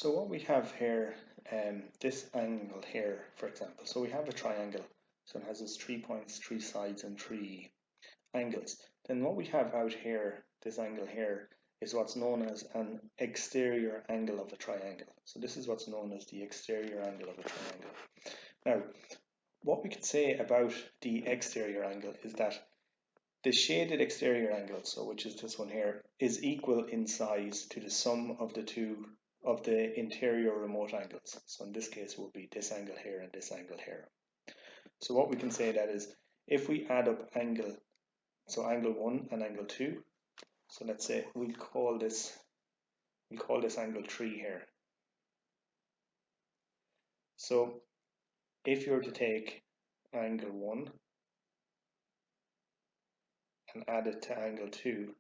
So what we have here, this angle here, for example, so we have a triangle, so it has its 3 points, 3 sides, and 3 angles. Then what we have out here, this angle here, is what's known as an exterior angle of a triangle. So this is what's known as the exterior angle of a triangle. Now, what we could say about the exterior angle is that the shaded exterior angle, so which is this one here, is equal in size to the sum of the interior remote angles. So in this case it will be this angle here and this angle here. So what we can say that is, if we add up angle 1 and angle 2, so let's say we'll call this angle 3 here. So if you were to take angle 1 and add it to angle 2,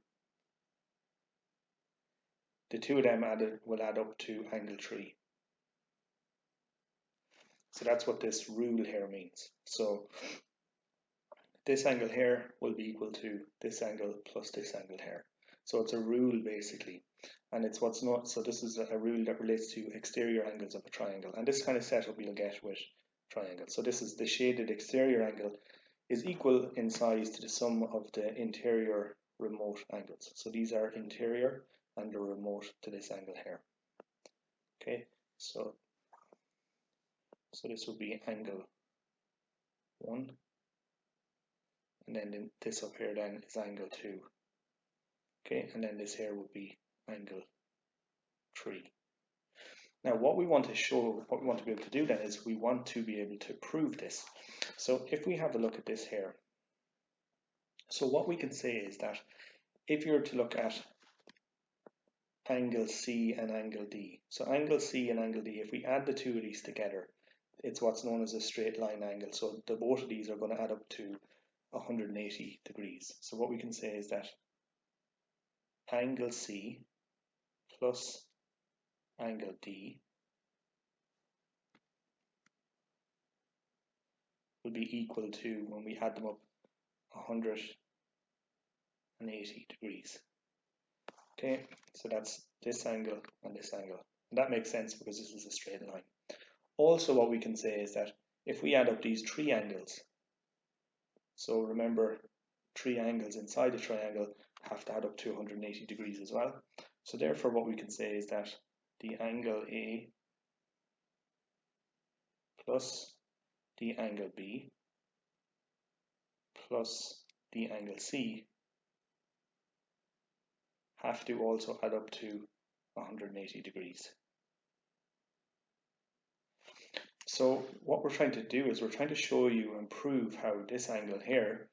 the two of them added will add up to angle 3. So that's what this rule here means. So this angle here will be equal to this angle plus this angle here. So it's a rule basically, and it's what's not. So this is a rule that relates to exterior angles of a triangle, and this kind of setup you'll get with triangles. So this is the shaded exterior angle is equal in size to the sum of the interior remote angles. So these are interior and the remote to this angle here. Okay, so this will be angle 1, and then this up here then is angle 2. Okay, and then this here would be angle 3. Now what we want to show, what we want to be able to do then is we want to be able to prove this. So if we have a look at this here, so what we can say is that if you were to look at angle C and angle D, so angle C and angle D, if we add the two of these together, it's what's known as a straight line angle. So the both of these are going to add up to 180 degrees. So what we can say is that angle C plus angle D will be equal to, when we add them up, 180 degrees. Okay, so that's this angle and this angle. And that makes sense because this is a straight line. Also what we can say is that if we add up these three angles, so remember 3 angles inside a triangle have to add up to 180 degrees as well. So therefore what we can say is that the angle A plus the angle B plus the angle C have to also add up to 180 degrees. So what we're trying to do is we're trying to show you and prove how this angle here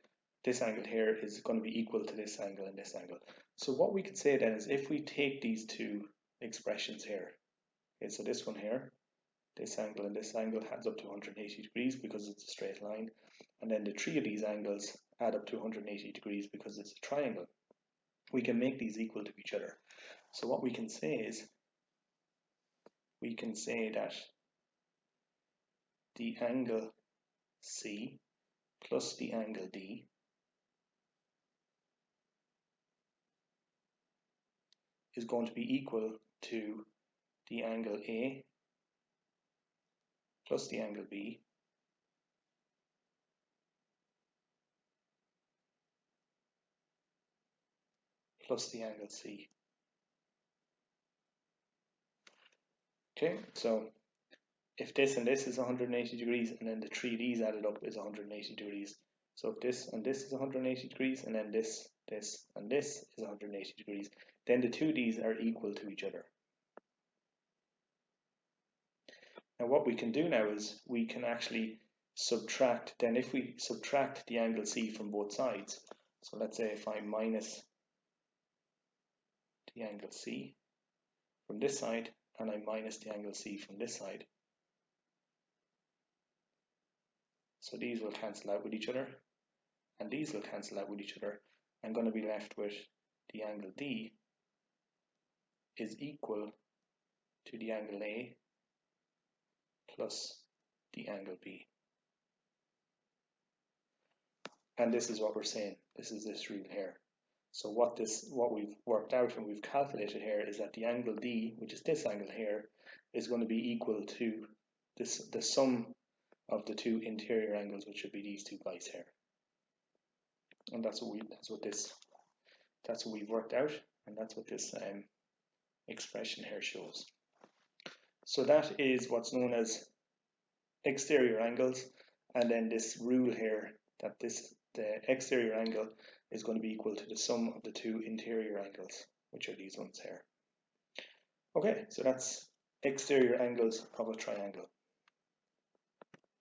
is going to be equal to this angle and this angle. So what we could say then is, if we take these two expressions here, okay, so this one here, this angle and this angle adds up to 180 degrees because it's a straight line, and then the three of these angles add up to 180 degrees because it's a triangle. We can make these equal to each other. So what we can say is, we can say that the angle C plus the angle D is going to be equal to the angle A plus the angle B plus the angle C. Okay, so if this and this is 180 degrees, and then the three of these added up is 180 degrees. So if this and this is 180 degrees, and then this and this is 180 degrees, then the two of these are equal to each other. Now what we can do now is we can actually subtract, then if we subtract the angle C from both sides, so let's say if I minus the angle C from this side and I minus the angle C from this side, so these will cancel out with each other and these will cancel out with each other. I'm going to be left with the angle D is equal to the angle A plus the angle B. And this is what we're saying. This is this rule here. So what we've worked out and we've calculated here is that the angle D, which is this angle here, is going to be equal to the sum of the two interior angles, which would be these two guys here. And that's what we've worked out, and that's what this expression here shows. So that is what's known as exterior angles, and then this rule here that the exterior angle is going to be equal to the sum of the two interior angles, which are these ones here. Okay, so that's exterior angles of a triangle.